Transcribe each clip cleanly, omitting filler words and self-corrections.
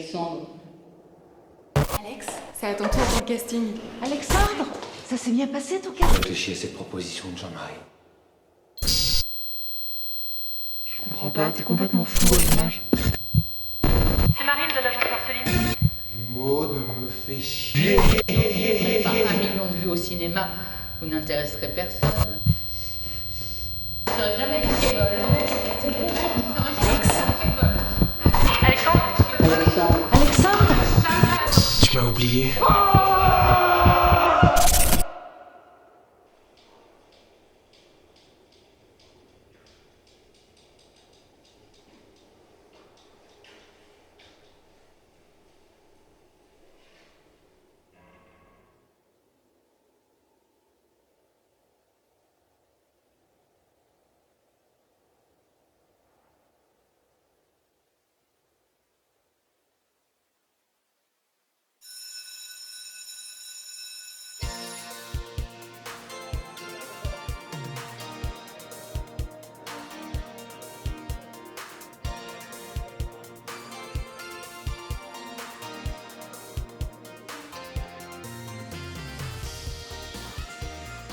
Alexandre. Alex, c'est à ton tour pour le casting. Alexandre, ça s'est bien passé ton casting? Réfléchis à cette proposition de Jean-Marie. Je comprends pas, t'es complètement fou à l'image. C'est Marine de l'agence Marceline. Maud me fait chier. Par 1 million de vues au cinéma, vous n'intéresserez personne. Vous serez jamais Pokémon. Alexandre. Alexandre, Tu m'as oublié.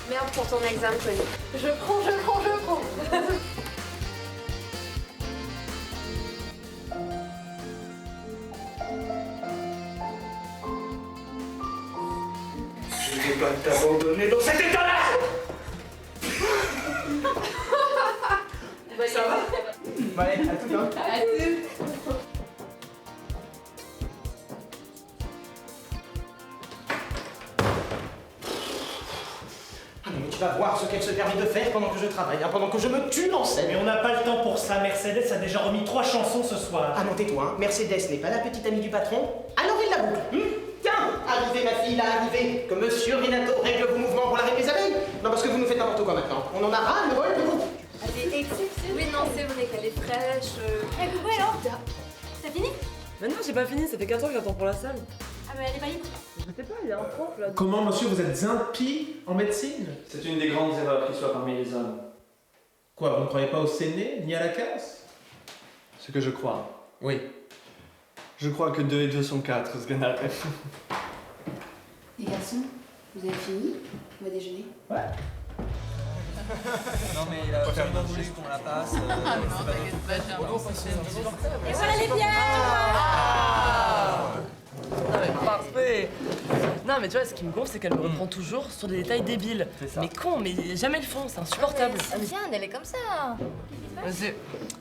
Merde pour ton examen, Connie. Je prends. Je vais pas t'abandonner dans cet état-là. Ça va? Bah allez, à tout hein. Ah non, mais tu vas voir ce qu'elle se permet de faire pendant que je travaille, hein, pendant que je me tue en scène. Mais on n'a pas le temps pour ça, Mercedes a déjà remis 3 chansons ce soir. Ah non, tais-toi, hein. Mercedes n'est pas la petite amie du patron, alors il la boucle. Tiens, arrivez ma fille, là, arrivez, que monsieur Renato règle vos mouvements pour l'arrêt des abeilles. Non, parce que vous nous faites n'importe quoi maintenant. On en a ras le bol de vous. Elle est exceptionnelle. Oui, non, c'est vrai qu'elle est fraîche. Eh, coucou alors? T'as fini? Mais non, j'ai pas fini, ça fait 4 ans que j'attends pour la salle. Ah, mais elle est pas libre. Je sais pas, il y a un prof là. Comment, monsieur, vous êtes impie en médecine? C'est une des grandes erreurs qui soit parmi les hommes. Quoi, vous ne croyez pas au Séné, ni à la casse? Ce que je crois. Oui. Je crois que 2 et 2 sont 4, ce gars-là. Les garçons, vous avez fini? On va déjeuner? Non mais il a vraiment voulu qu'on la passe. Et voilà les bières! Non mais parfait. Non mais tu vois, ce qui me gonfle, c'est qu'elle me reprend toujours sur des détails débiles. C'est ça. Mais con, mais jamais le fond, c'est insupportable. Tiens, elle est comme ça.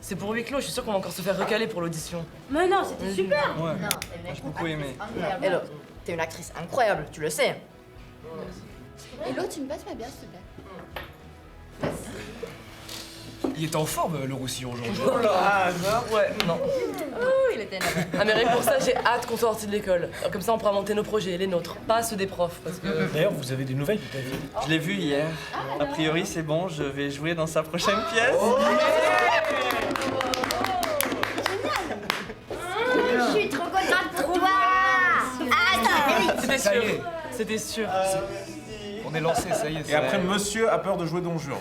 C'est pour huis clos, je suis sûre qu'on va encore se faire recaler pour l'audition. Mais non, c'était super! Ouais. Non, J'ai beaucoup aimé. Et l'autre, t'es une actrice incroyable, tu le sais. Et l'autre, tu me passes ma bière, s'il te plaît. Il est en forme, le Roussillon, aujourd'hui. Oh là, ouais, non. Il était énorme. Ah mais rien que pour ça, j'ai hâte qu'on soit sortis de l'école. Comme ça, on pourra monter nos projets, les nôtres, pas ceux des profs, parce que... D'ailleurs, vous avez des nouvelles, peut-être? Je l'ai vu hier. A priori, c'est bon, je vais jouer dans sa prochaine pièce. Je suis trop contente pour toi. C'était sûr, c'était sûr. On est lancé, ça y est. Et après, monsieur a peur de jouer Don Juan.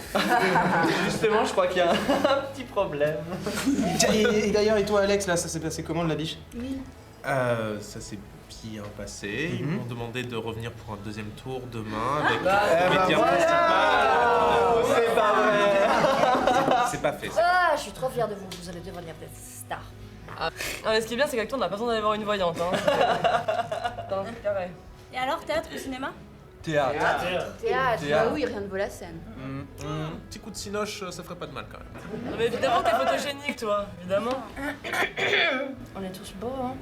Justement, je crois qu'il y a un petit problème. Tiens, et d'ailleurs, et toi Alex, là, ça s'est passé comment de la biche? Ça s'est bien passé. Ils m'ont demandé de revenir pour un deuxième tour demain avec ben principal. C'est pas vrai. C'est pas fait. Ah, je suis trop fière de vous. Vous allez devenir des stars. Non mais ce qui est bien, c'est qu'acteur, on n'a pas besoin d'aller voir une voyante, hein. Attends, c'est carré. Et alors, théâtre ou cinéma? Théâtre. Théâtre. Théâtre. Bah oui, rien ne vaut la scène. Petit coup de cinoche, ça ferait pas de mal quand même. Non mais évidemment que t'es photogénique, toi, évidemment. On est tous beaux, hein.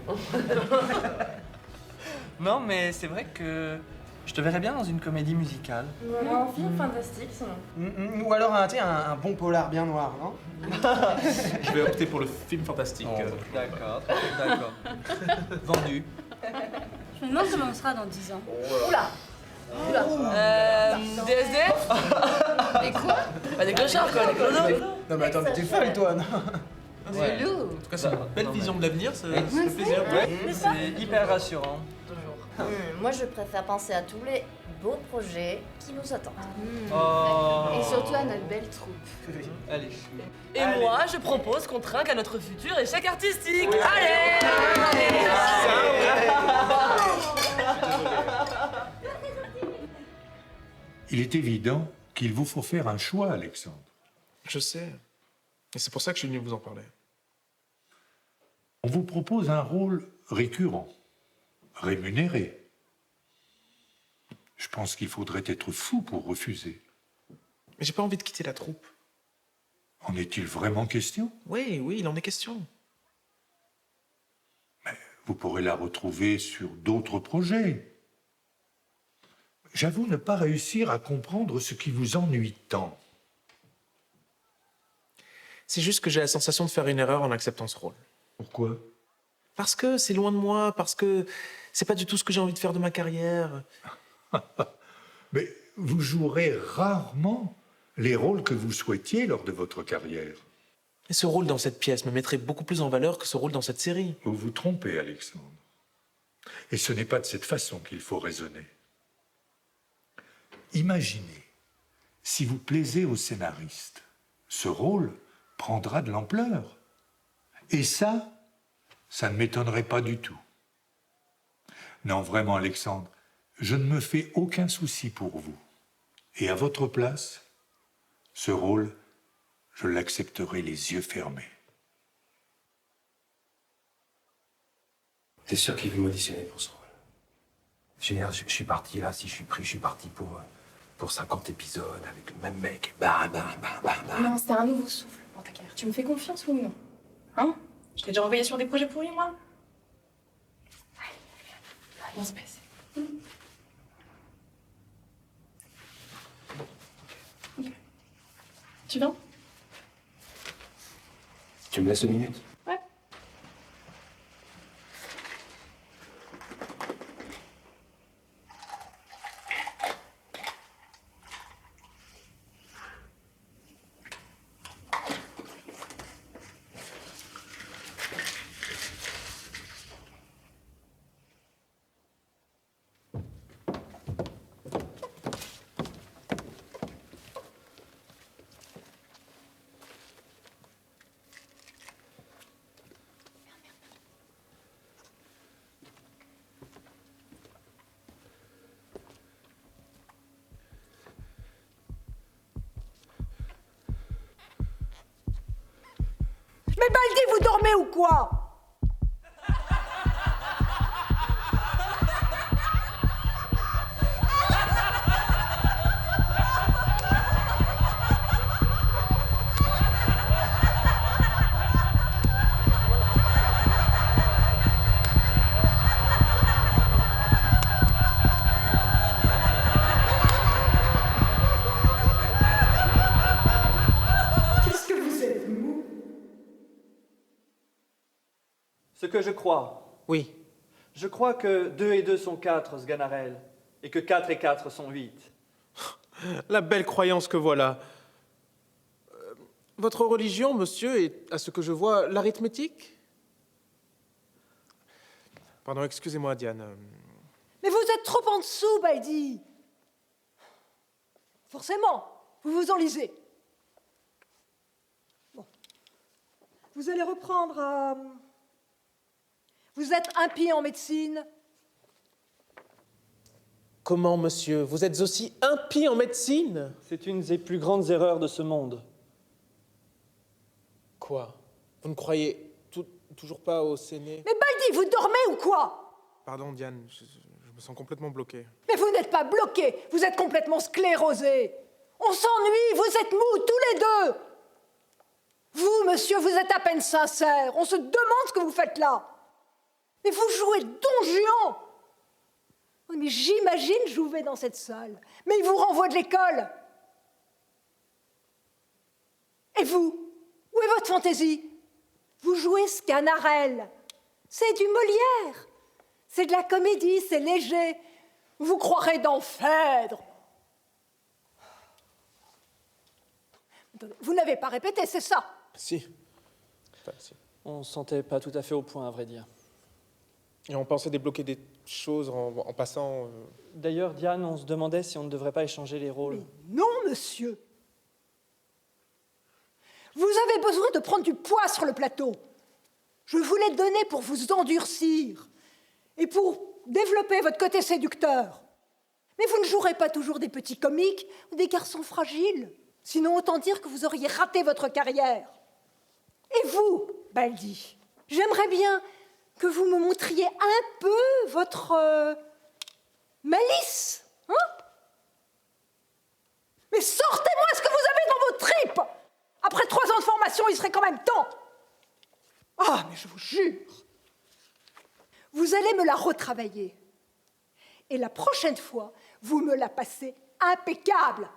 Non, mais c'est vrai que je te verrais bien dans une comédie musicale. Un film fantastique, sinon. Ou alors un bon polar bien noir, non? Je vais opter pour le film fantastique. D'accord, d'accord. Vendu. Je me demande comment on sera dans 10 ans. Oula. DSD. Mais quoi? Bah des clochards quoi, des clodos. Non mais attends, mais t'es folle toi, non? C'est lourd. En tout cas, c'est une belle vision de l'avenir, ça fait plaisir. Ouais, c'est hyper rassurant. Toujours. Moi, je préfère penser à tous les beaux projets qui nous attendent. Oh. Et surtout à notre belle troupe. Allez. Et moi, je propose qu'on trinque à notre futur échec artistique. Allez, Il est évident qu'il vous faut faire un choix, Alexandre. Je sais. Et c'est pour ça que je suis venu vous en parler. On vous propose un rôle récurrent, rémunéré. Je pense qu'il faudrait être fou pour refuser. Mais j'ai pas envie de quitter la troupe. En est-il vraiment question? Oui, il en est question. Mais vous pourrez la retrouver sur d'autres projets. J'avoue ne pas réussir à comprendre ce qui vous ennuie tant. C'est juste que j'ai la sensation de faire une erreur en acceptant ce rôle. Pourquoi? Parce que c'est loin de moi, parce que c'est pas du tout ce que j'ai envie de faire de ma carrière. Mais vous jouerez rarement les rôles que vous souhaitiez lors de votre carrière. Et ce rôle dans cette pièce me mettrait beaucoup plus en valeur que ce rôle dans cette série. Vous vous trompez, Alexandre. Et ce n'est pas de cette façon qu'il faut raisonner. Imaginez, si vous plaisez au scénariste, ce rôle prendra de l'ampleur. Et ça ne m'étonnerait pas du tout. Non, vraiment, Alexandre, je ne me fais aucun souci pour vous. Et à votre place, ce rôle, je l'accepterai les yeux fermés. T'es sûr qu'il veut m'auditionner pour ce rôle? Je suis parti là, si je suis pris, je suis parti pour 50 épisodes avec le même mec. Bah. Non, c'était un nouveau souffle pour ta carrière. Tu me fais confiance ou non? Hein? Je t'ai déjà envoyé sur des projets pourris, moi? Allez, on se baisse. Ok. Tu viens? Tu me laisses 2 minutes? Ouais. Mais Baldi, vous dormez ou quoi? Qu'est-ce que vous êtes, mou? Ce que je crois. Oui. Je crois que 2 et 2 sont 4, Sganarelle, et que 4 et 4 sont 8. La belle croyance que voilà. Votre religion, monsieur, est, à ce que je vois, l'arithmétique? Pardon, excusez-moi, Diane. Mais vous êtes trop en dessous, Baldi. Forcément, vous vous enlisez. Bon. Vous allez reprendre à... Vous êtes impie en médecine. Comment, monsieur? Vous êtes aussi impie en médecine? C'est une des plus grandes erreurs de ce monde. Quoi? Vous ne croyez toujours pas au Séné? Mais Baldi, vous dormez ou quoi? Pardon, Diane, je me sens complètement bloqué. Mais vous n'êtes pas bloqué, vous êtes complètement sclérosé. On s'ennuie, vous êtes mous tous les deux. Vous, monsieur, vous êtes à peine sincère. On se demande ce que vous faites là. Mais vous jouez Don Juan. Oui, mais j'imagine jouer dans cette salle. Mais il vous renvoie de l'école. Et vous? Où est votre fantaisie? Vous jouez Sganarelle. C'est du Molière. C'est de la comédie, c'est léger. Vous croirez dans Phèdre. Vous n'avez pas répété, c'est ça? Si. Enfin, si. On se sentait pas tout à fait au point, à vrai dire. Et on pensait débloquer des chose en passant. D'ailleurs, Diane, on se demandait si on ne devrait pas échanger les rôles. Mais non, monsieur. Vous avez besoin de prendre du poids sur le plateau. Je vous l'ai donné pour vous endurcir et pour développer votre côté séducteur. Mais vous ne jouerez pas toujours des petits comiques ou des garçons fragiles. Sinon, autant dire que vous auriez raté votre carrière. Et vous, Baldi, j'aimerais bien que vous me montriez un peu votre malice. Hein? Mais sortez-moi ce que vous avez dans vos tripes! Après 3 ans de formation, il serait quand même temps. Ah, mais je vous jure, vous allez me la retravailler. Et la prochaine fois, vous me la passez impeccable.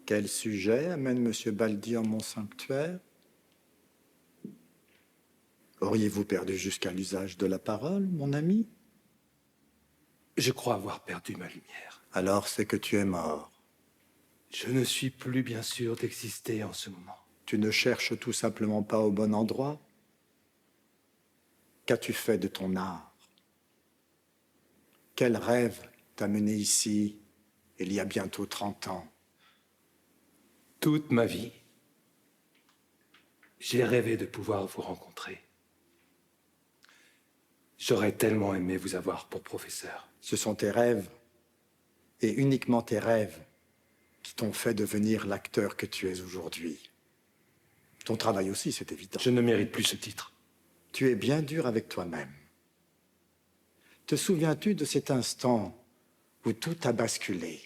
Quel sujet amène M. Baldi en mon sanctuaire? Auriez-vous perdu jusqu'à l'usage de la parole, mon ami? Je crois avoir perdu ma lumière. Alors c'est que tu es mort. Je ne suis plus bien sûr d'exister en ce moment. Tu ne cherches tout simplement pas au bon endroit? Qu'as-tu fait de ton art? Quel rêve t'a mené ici il y a bientôt 30 ans? Toute ma vie, j'ai rêvé de pouvoir vous rencontrer. J'aurais tellement aimé vous avoir pour professeur. Ce sont tes rêves, et uniquement tes rêves, qui t'ont fait devenir l'acteur que tu es aujourd'hui. Ton travail aussi, c'est évident. Je ne mérite plus ce titre. Tu es bien dur avec toi-même. Te souviens-tu de cet instant où tout a basculé?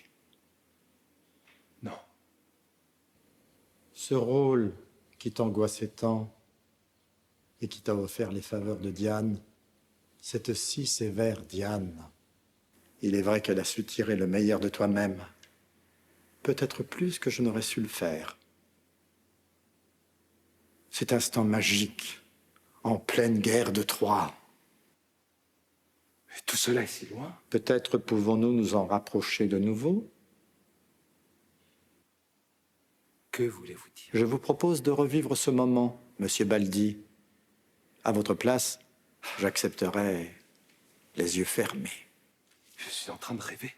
Non. Ce rôle qui t'angoissait tant et qui t'a offert les faveurs de Diane, cette si sévère Diane, il est vrai qu'elle a su tirer le meilleur de toi-même, peut-être plus que je n'aurais su le faire. Cet instant magique, en pleine guerre de Troie. Mais tout cela est si loin. Peut-être pouvons-nous nous en rapprocher de nouveau? Que voulez-vous dire? Je vous propose de revivre ce moment, Monsieur Baldi. À votre place, j'accepterais les yeux fermés. Je suis en train de rêver.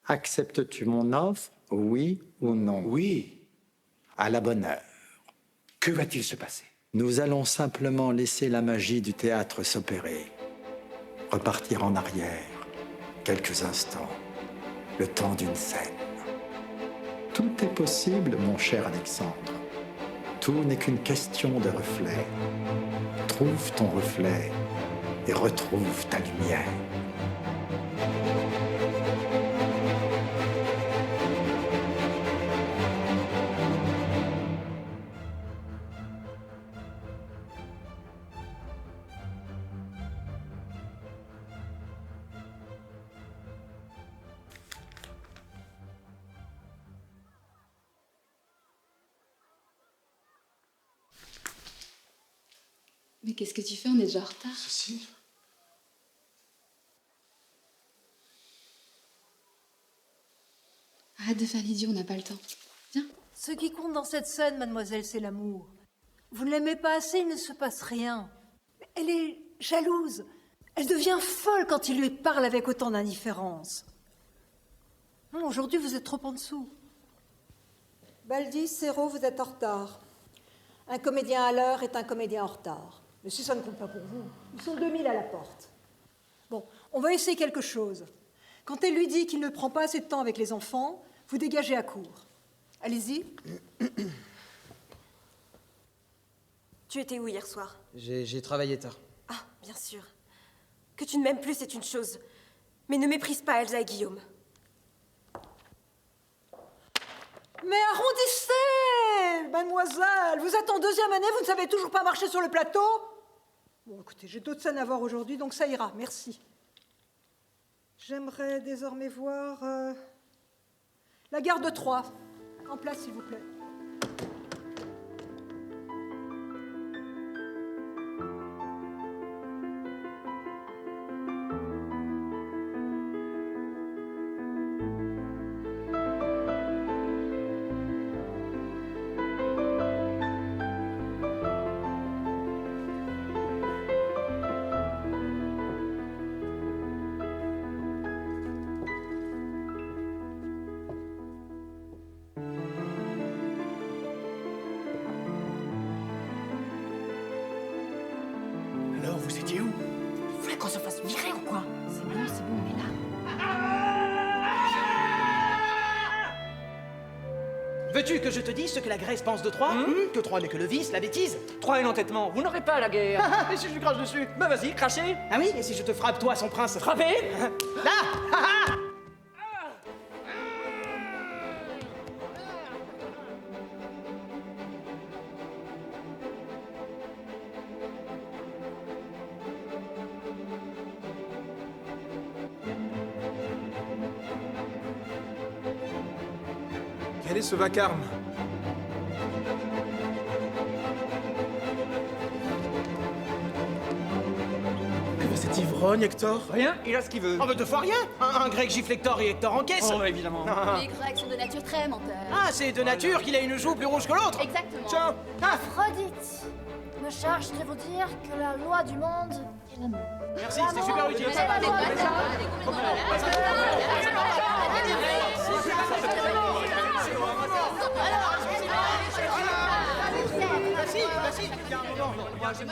Acceptes-tu mon offre, oui ou non? Oui. À la bonne heure. Que va-t-il se passer? Nous allons simplement laisser la magie du théâtre s'opérer. Repartir en arrière, quelques instants, le temps d'une scène. Tout est possible, mon cher Alexandre. Tout n'est qu'une question de reflet. Trouve ton reflet et retrouve ta lumière. Mais qu'est-ce que tu fais? On est déjà en retard. Si. Arrête de faire l'idiot, on n'a pas le temps. Viens. Ce qui compte dans cette scène, mademoiselle, c'est l'amour. Vous ne l'aimez pas assez, il ne se passe rien. Elle est jalouse. Elle devient folle quand il lui parle avec autant d'indifférence. Non, aujourd'hui, vous êtes trop en dessous. Baldi, Serrault, vous êtes en retard. Un comédien à l'heure est un comédien en retard. Mais si ça ne compte pas pour vous, ils sont 2000 à la porte. Bon, on va essayer quelque chose. Quand elle lui dit qu'il ne prend pas assez de temps avec les enfants, vous dégagez à court. Allez-y. Tu étais où hier soir? J'ai travaillé tard. Ah, bien sûr. Que tu ne m'aimes plus, c'est une chose. Mais ne méprise pas Elsa et Guillaume. Mais arrondissez, mademoiselle. Vous êtes en deuxième année, vous ne savez toujours pas marcher sur le plateau? Bon, écoutez, j'ai d'autres scènes à voir aujourd'hui, donc ça ira, merci. J'aimerais désormais voir la gare de Troyes. En place, s'il vous plaît. Alors, vous étiez où? Vous voulez qu'on se fasse virer ou quoi? C'est bon, on est là. Veux-tu que je te dise ce que la Grèce pense de Troie? Que Troie n'est que le vice, la bêtise? Troyes et l'entêtement, vous n'aurez pas la guerre. Et si je lui crache dessus? Bah vas-y, crachez. Ah oui? Et si je te frappe, toi, son prince? Frappez. Là! Quel est ce vacarme? Que veut cet ivrogne, Hector? Rien, il a ce qu'il veut. Oh, mais deux fois rien! Un grec gifle Hector et Hector encaisse! Oh, évidemment. Les Grecs sont de nature très mentale. Ah, c'est de nature qu'il a une joue plus rouge que l'autre! Exactement. Tiens! Ah. Aphrodite me charge de vous dire que la loi du monde est l'amour. Merci, c'était super utile. Merci, il y a un moment. Merci.